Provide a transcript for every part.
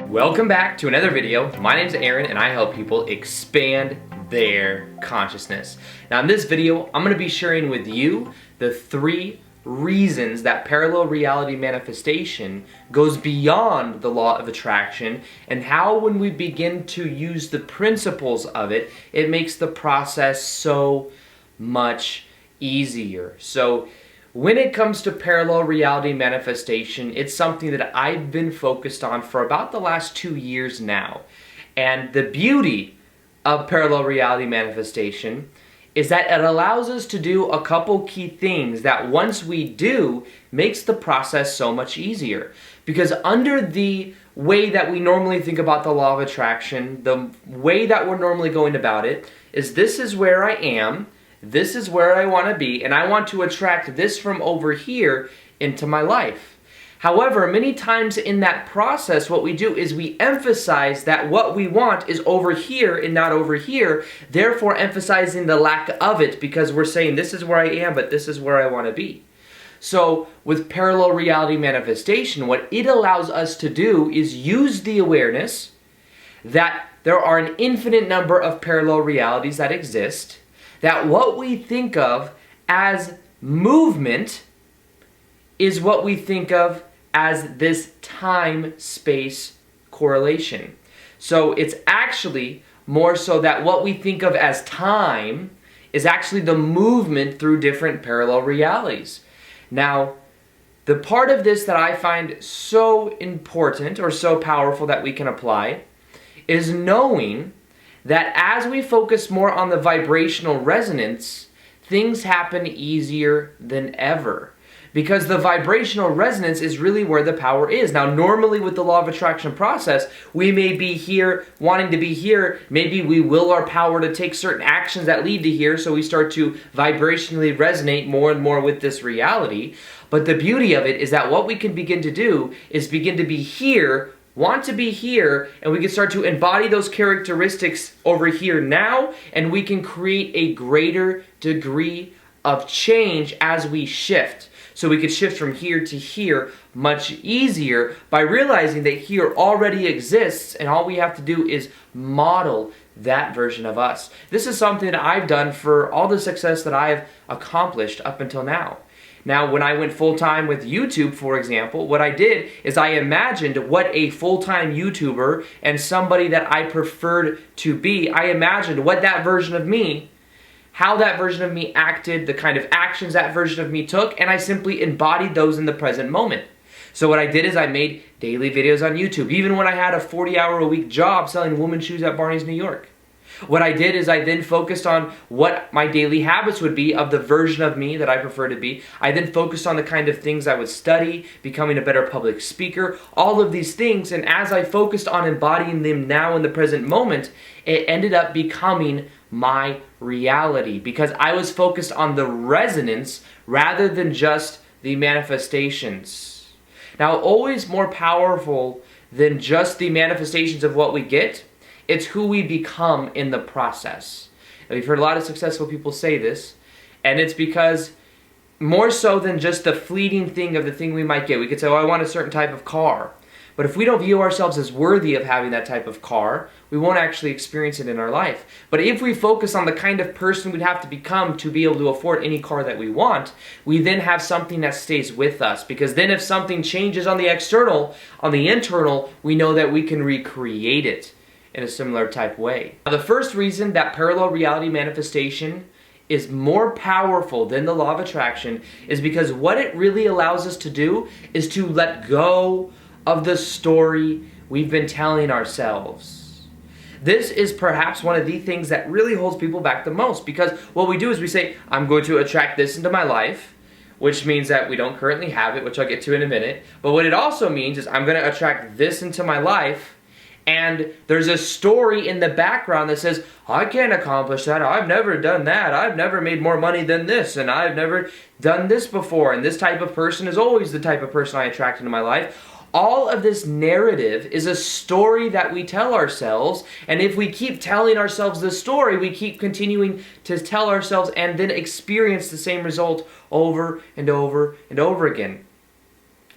Welcome back to another video. My name is Aaron and I help people expand their consciousness. Now in this video, I'm going to be sharing with you the 3 reasons that parallel reality manifestation goes beyond the law of attraction, and how when we begin to use the principles of it, it makes the process so much easier. So when it comes to parallel reality manifestation, it's something that I've been focused on for about the last 2 years now. And the beauty of parallel reality manifestation is that it allows us to do a couple key things that once we do, makes the process so much easier. Because under the way that we normally think about the law of attraction, the way that we're normally going about it is, this is where I am, this is where I want to be, and I want to attract this from over here into my life. However, many times in that process, what we do is we emphasize that what we want is over here and not over here, therefore emphasizing the lack of it, because we're saying this is where I am, but this is where I want to be. So with parallel reality manifestation, what it allows us to do is use the awareness that there are an infinite number of parallel realities that exist, that what we think of as movement is what we think of as this time-space correlation. So it's actually more so that what we think of as time is actually the movement through different parallel realities. Now, the part of this that I find so important or so powerful that we can apply is knowing that as we focus more on the vibrational resonance, things happen easier than ever. Because the vibrational resonance is really where the power is. Now, normally with the law of attraction process, we may be here, wanting to be here. Maybe we will our power to take certain actions that lead to here, so we start to vibrationally resonate more and more with this reality. But the beauty of it is that what we can begin to do is begin to be here, want to be here, and we can start to embody those characteristics over here now, and we can create a greater degree of change as we shift. So we could shift from here to here much easier by realizing that here already exists, and all we have to do is model that version of us. This is something that I've done for all the success that I've accomplished up until now. Now, when I went full-time with YouTube, for example, what I did is I imagined what a full-time YouTuber and somebody that I preferred to be, I imagined what that version of me, how that version of me acted, the kind of actions that version of me took, and I simply embodied those in the present moment. So what I did is I made daily videos on YouTube, even when I had a 40-hour-a-week job selling women's shoes at Barney's, New York. What I did is I then focused on what my daily habits would be of the version of me that I prefer to be. I then focused on the kind of things I would study, becoming a better public speaker, all of these things, and as I focused on embodying them now in the present moment, it ended up becoming my reality, because I was focused on the resonance rather than just the manifestations. Now, always more powerful than just the manifestations of what we get, it's who we become in the process. Now, we've heard a lot of successful people say this, and it's because more so than just the fleeting thing of the thing we might get. We could say, oh, I want a certain type of car. But if we don't view ourselves as worthy of having that type of car, we won't actually experience it in our life. But if we focus on the kind of person we'd have to become to be able to afford any car that we want, we then have something that stays with us. Because then if something changes on the external, on the internal, we know that we can recreate it in a similar type way. Now, the first reason that parallel reality manifestation is more powerful than the law of attraction is because what it really allows us to do is to let go of the story we've been telling ourselves. This is perhaps one of the things that really holds people back the most, because what we do is we say, I'm going to attract this into my life, which means that we don't currently have it, which I'll get to in a minute. But what it also means is I'm going to attract this into my life, and there's a story in the background that says, I can't accomplish that, I've never done that, I've never made more money than this, and I've never done this before, and this type of person is always the type of person I attract into my life. All of this narrative is a story that we tell ourselves, and if we keep telling ourselves the story, we keep continuing to tell ourselves and then experience the same result over and over and over again.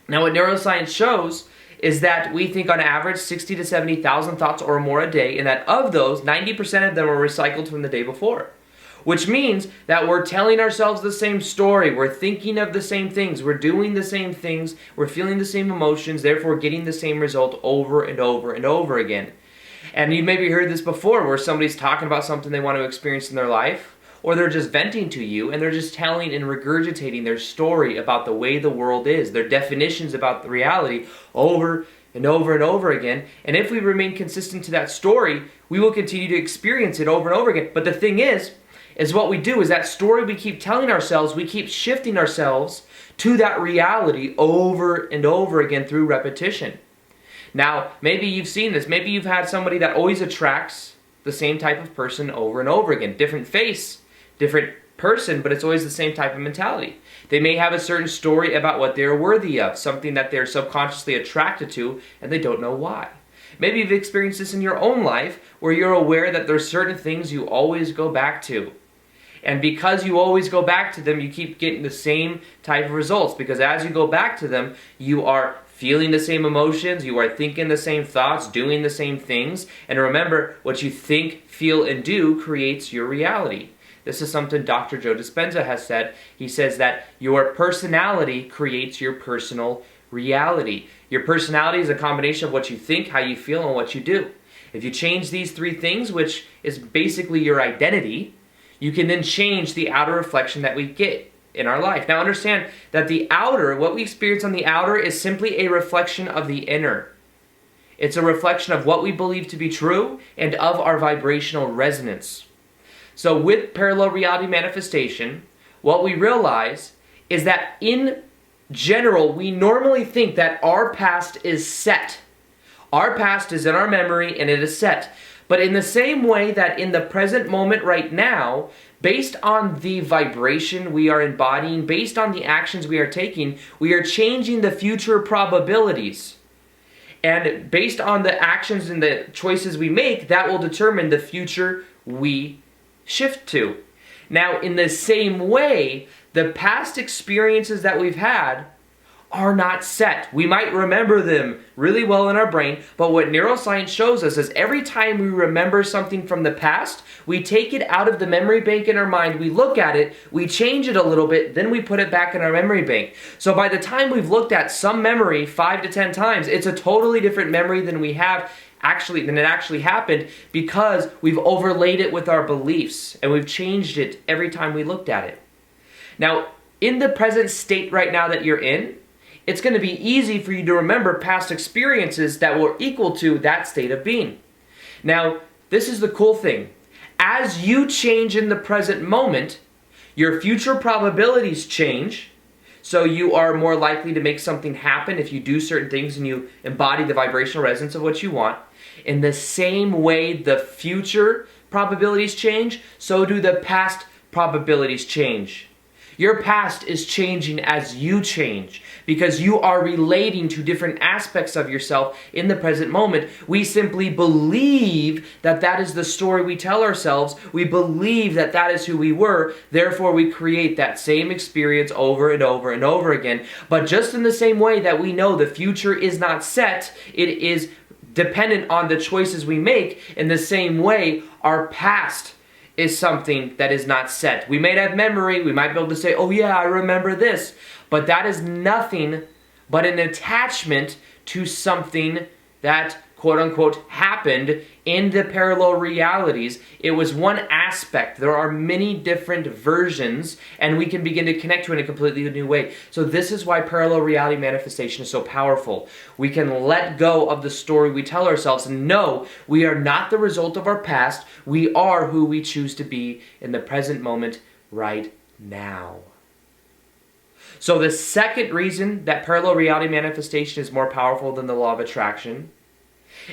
Now, what neuroscience shows is that we think on average 60 to 70,000 thoughts or more a day, and that of those, 90% of them are recycled from the day before. Which means that we're telling ourselves the same story, we're thinking of the same things, we're doing the same things, we're feeling the same emotions, therefore getting the same result over and over and over again. And you maybe heard this before, where somebody's talking about something they want to experience in their life, or they're just venting to you, and they're just telling and regurgitating their story about the way the world is, their definitions about the reality over and over and over again. And if we remain consistent to that story, we will continue to experience it over and over again. But the thing is what we do is that story we keep telling ourselves, we keep shifting ourselves to that reality over and over again through repetition. Now, maybe you've seen this. Maybe you've had somebody that always attracts the same type of person over and over again. Different face, different person, but it's always the same type of mentality. They may have a certain story about what they're worthy of, something that they're subconsciously attracted to, and they don't know why. Maybe you've experienced this in your own life, where you're aware that there's certain things you always go back to. And because you always go back to them, you keep getting the same type of results. Because as you go back to them, you are feeling the same emotions, you are thinking the same thoughts, doing the same things. And remember, what you think, feel, and do creates your reality. This is something Dr. Joe Dispenza has said. He says that your personality creates your personal reality. Your personality is a combination of what you think, how you feel, and what you do. If you change these three things, which is basically your identity, you can then change the outer reflection that we get in our life. Now understand that the outer, what we experience on the outer, is simply a reflection of the inner. It's a reflection of what we believe to be true and of our vibrational resonance. So with parallel reality manifestation, what we realize is that in general, we normally think that our past is set. Our past is in our memory and it is set. But in the same way that in the present moment right now, based on the vibration we are embodying, based on the actions we are taking, we are changing the future probabilities. And based on the actions and the choices we make, that will determine the future we shift to. Now, in the same way, the past experiences that we've had are not set. We might remember them really well in our brain, but what neuroscience shows us is every time we remember something from the past, we take it out of the memory bank in our mind, we look at it, we change it a little bit, then we put it back in our memory bank. So by the time we've looked at some memory 5 to 10 times, it's a totally different memory than it actually happened, because we've overlaid it with our beliefs and we've changed it every time we looked at it. Now, in the present state right now that you're in, it's going to be easy for you to remember past experiences that were equal to that state of being. Now, this is the cool thing. As you change in the present moment, your future probabilities change. So you are more likely to make something happen if you do certain things and you embody the vibrational resonance of what you want. In the same way the future probabilities change, so do the past probabilities change. Your past is changing as you change, because you are relating to different aspects of yourself in the present moment. We simply believe that that is the story we tell ourselves. We believe that that is who we were. Therefore, we create that same experience over and over and over again. But just in the same way that we know the future is not set, it is dependent on the choices we make. In the same way, our past is something that is not set. We may have memory, we might be able to say, oh yeah, I remember this, but that is nothing but an attachment to something that quote-unquote happened in the parallel realities. It was one aspect. There are many different versions, and we can begin to connect to it in a completely new way. So this is why parallel reality manifestation is so powerful. We can let go of the story we tell ourselves and know we are not the result of our past. We are who we choose to be in the present moment right now. So the second reason that parallel reality manifestation is more powerful than the law of attraction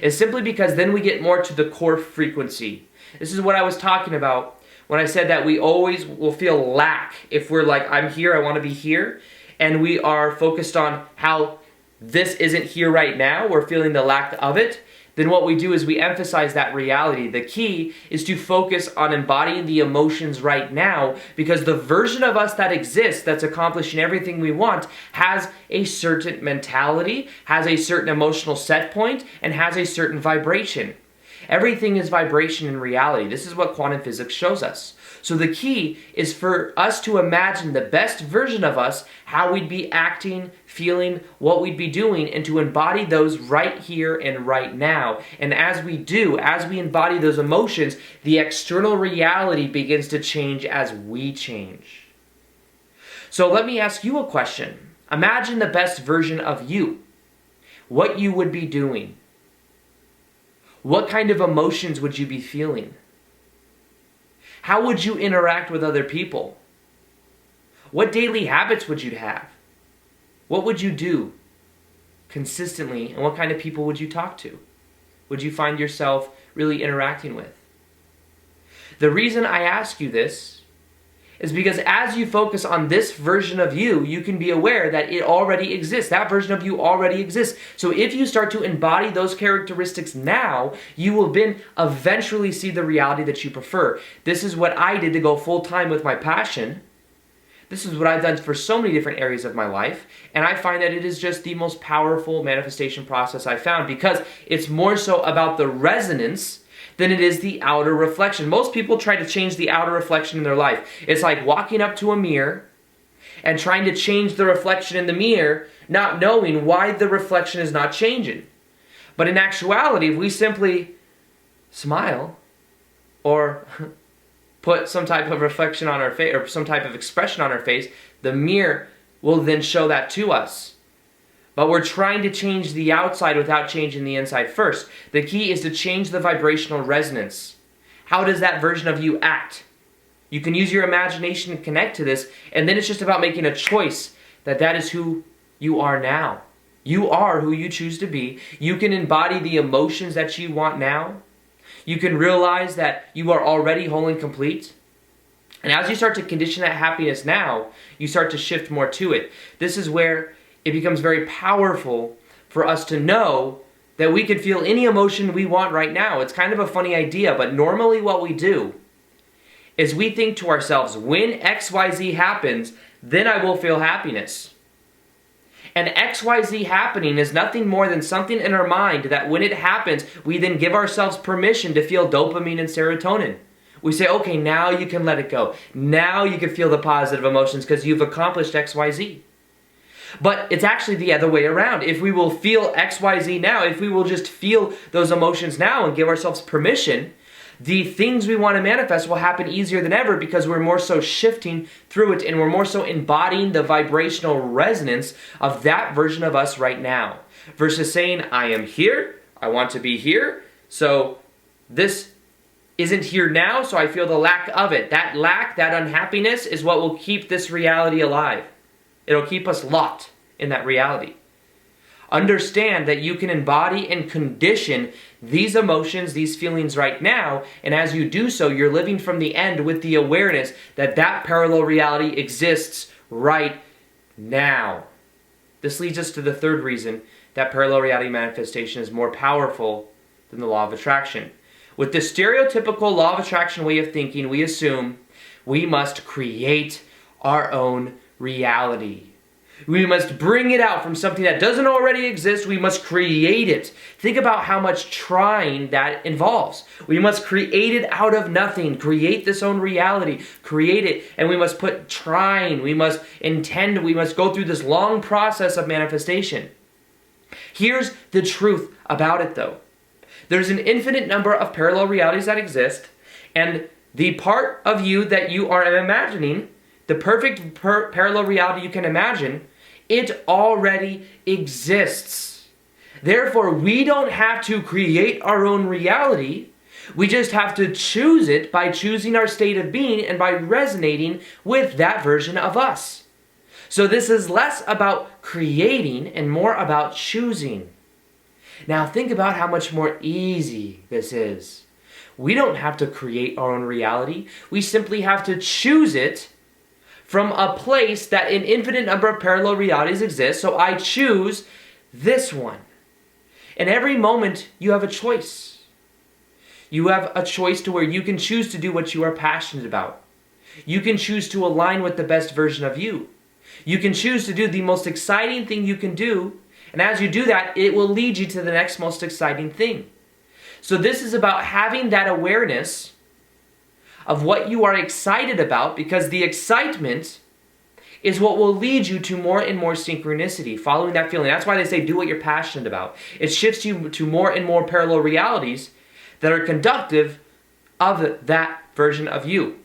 is simply because then we get more to the core frequency. This is what I was talking about when I said that we always will feel lack if we're like, I'm here, I want to be here, and we are focused on how this isn't here right now, we're feeling the lack of it, then what we do is we emphasize that reality. The key is to focus on embodying the emotions right now, because the version of us that exists, that's accomplishing everything we want, has a certain mentality, has a certain emotional set point, and has a certain vibration. Everything is vibration in reality. This is what quantum physics shows us. So the key is for us to imagine the best version of us, how we'd be acting, feeling, what we'd be doing, and to embody those right here and right now. And as we do, as we embody those emotions, the external reality begins to change as we change. So let me ask you a question. Imagine the best version of you, what you would be doing. What kind of emotions would you be feeling? How would you interact with other people? What daily habits would you have? What would you do consistently, and what kind of people would you talk to? Would you find yourself really interacting with? The reason I ask you this is because as you focus on this version of you, you can be aware that it already exists. That version of you already exists. So if you start to embody those characteristics now, you will then eventually see the reality that you prefer. This is what I did to go full time with my passion. This is what I've done for so many different areas of my life. And I find that it is just the most powerful manifestation process I found, because it's more so about the resonance than it is the outer reflection. Most people try to change the outer reflection in their life. It's like walking up to a mirror and trying to change the reflection in the mirror, not knowing why the reflection is not changing. But in actuality, if we simply smile or put some type of reflection on our face or some type of expression on our face, the mirror will then show that to us. But we're trying to change the outside without changing the inside first. The key is to change the vibrational resonance. How does that version of you act? You can use your imagination to connect to this, and then it's just about making a choice that that is who you are now. You are who you choose to be. You can embody the emotions that you want now. You can realize that you are already whole and complete. And as you start to condition that happiness now, you start to shift more to it. This is where it becomes very powerful for us to know that we can feel any emotion we want right now. It's kind of a funny idea, but normally what we do is we think to ourselves, when XYZ happens, then I will feel happiness. And XYZ happening is nothing more than something in our mind that when it happens, we then give ourselves permission to feel dopamine and serotonin. We say, okay, now you can let it go. Now you can feel the positive emotions because you've accomplished XYZ. But it's actually the other way around. If we will feel XYZ now, if we will just feel those emotions now and give ourselves permission, the things we want to manifest will happen easier than ever, because we're more so shifting through it and we're more so embodying the vibrational resonance of that version of us right now. Versus saying, I am here, I want to be here, so this isn't here now, so I feel the lack of it. That lack, that unhappiness is what will keep this reality alive. It'll keep us locked in that reality. Understand that you can embody and condition these emotions, these feelings right now, and as you do so, you're living from the end with the awareness that that parallel reality exists right now. This leads us to the third reason that parallel reality manifestation is more powerful than the law of attraction. With the stereotypical law of attraction way of thinking, we assume we must create our own reality. We must bring it out from something that doesn't already exist. We must create it. Think about how much trying that involves. We must create it out of nothing. Create this own reality. Create it. And we must put trying. We must intend. We must go through this long process of manifestation. Here's the truth about it though. There's an infinite number of parallel realities that exist, and the part of you that you are imagining, the perfect parallel reality you can imagine, it already exists. Therefore, we don't have to create our own reality. We just have to choose it by choosing our state of being and by resonating with that version of us. So this is less about creating and more about choosing. Now think about how much more easy this is. We don't have to create our own reality. We simply have to choose it from a place that an infinite number of parallel realities exist. So I choose this one. In every moment, you have a choice. You have a choice to where you can choose to do what you are passionate about. You can choose to align with the best version of you. You can choose to do the most exciting thing you can do, and as you do that, it will lead you to the next most exciting thing. So this is about having that awareness of what you are excited about, because the excitement is what will lead you to more and more synchronicity, following that feeling. That's why they say do what you're passionate about. It shifts you to more and more parallel realities that are conductive of that version of you.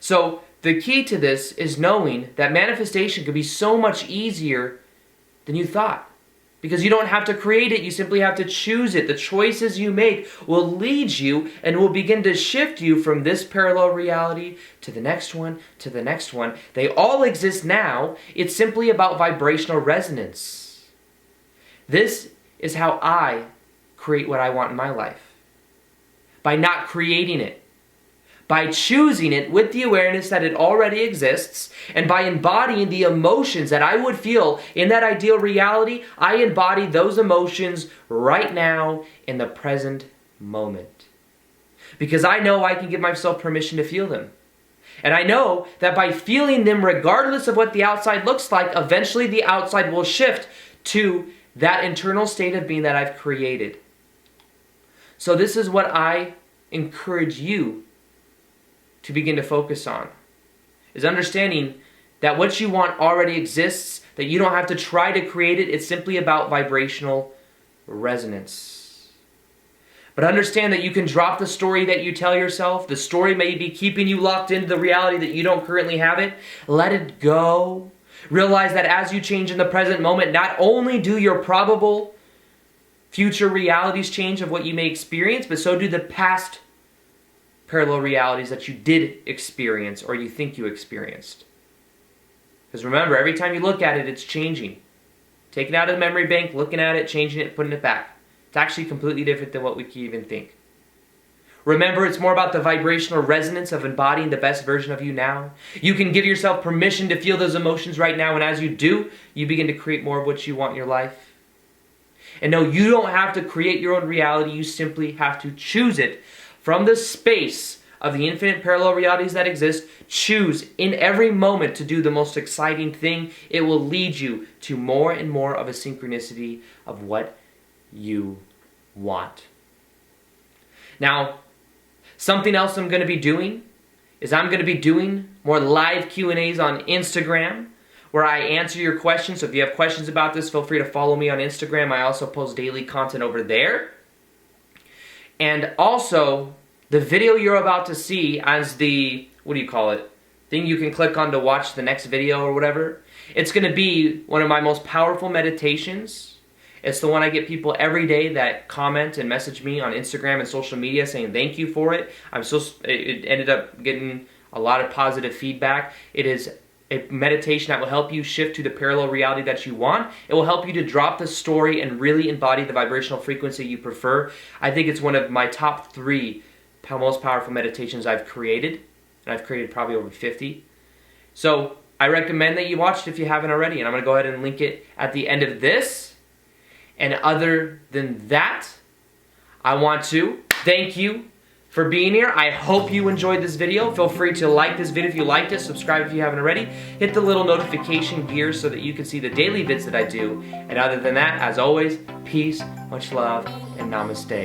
So the key to this is knowing that manifestation can be so much easier than you thought. Because you don't have to create it, you simply have to choose it. The choices you make will lead you and will begin to shift you from this parallel reality to the next one, to the next one. They all exist now. It's simply about vibrational resonance. This is how I create what I want in my life. By not creating it. By choosing it with the awareness that it already exists, and by embodying the emotions that I would feel in that ideal reality, I embody those emotions right now in the present moment. Because I know I can give myself permission to feel them. And I know that by feeling them, regardless of what the outside looks like, eventually the outside will shift to that internal state of being that I've created. So this is what I encourage you to begin to focus on, is understanding that what you want already exists, that you don't have to try to create it. It's simply about vibrational resonance. But understand that you can drop the story that you tell yourself. The story may be keeping you locked into the reality that you don't currently have it. Let it go. Realize that as you change in the present moment, not only do your probable future realities change of what you may experience, but so do the past parallel realities that you did experience or you think you experienced. Because remember, every time you look at it, it's changing. Taking it out of the memory bank, looking at it, changing it, putting it back. It's actually completely different than what we can even think. Remember, it's more about the vibrational resonance of embodying the best version of you now. You can give yourself permission to feel those emotions right now, and as you do, you begin to create more of what you want in your life. And no, you don't have to create your own reality. You simply have to choose it from the space of the infinite parallel realities that exist. Choose in every moment to do the most exciting thing. It will lead you to more and more of a synchronicity of what you want. Now, something else I'm going to be doing is I'm going to be doing more live Q&As on Instagram where I answer your questions. So if you have questions about this, feel free to follow me on Instagram. I also post daily content over there. And also, the video you're about to see as the, thing you can click on to watch the next video or whatever, it's going to be one of my most powerful meditations. It's the one I get people every day that comment and message me on Instagram and social media saying thank you for it. It ended up getting a lot of positive feedback. It is a meditation that will help you shift to the parallel reality that you want. It will help you to drop the story and really embody the vibrational frequency you prefer. I think it's one of my top 3 most powerful meditations I've created. And I've created probably over 50. So I recommend that you watch it if you haven't already. And I'm going to go ahead and link it at the end of this. And other than that, I want to thank you for being here. I hope you enjoyed this video. Feel free to like this video if you liked it, subscribe if you haven't already, hit the little notification gear so that you can see the daily vids that I do. And other than that, as always, peace, much love, and namaste.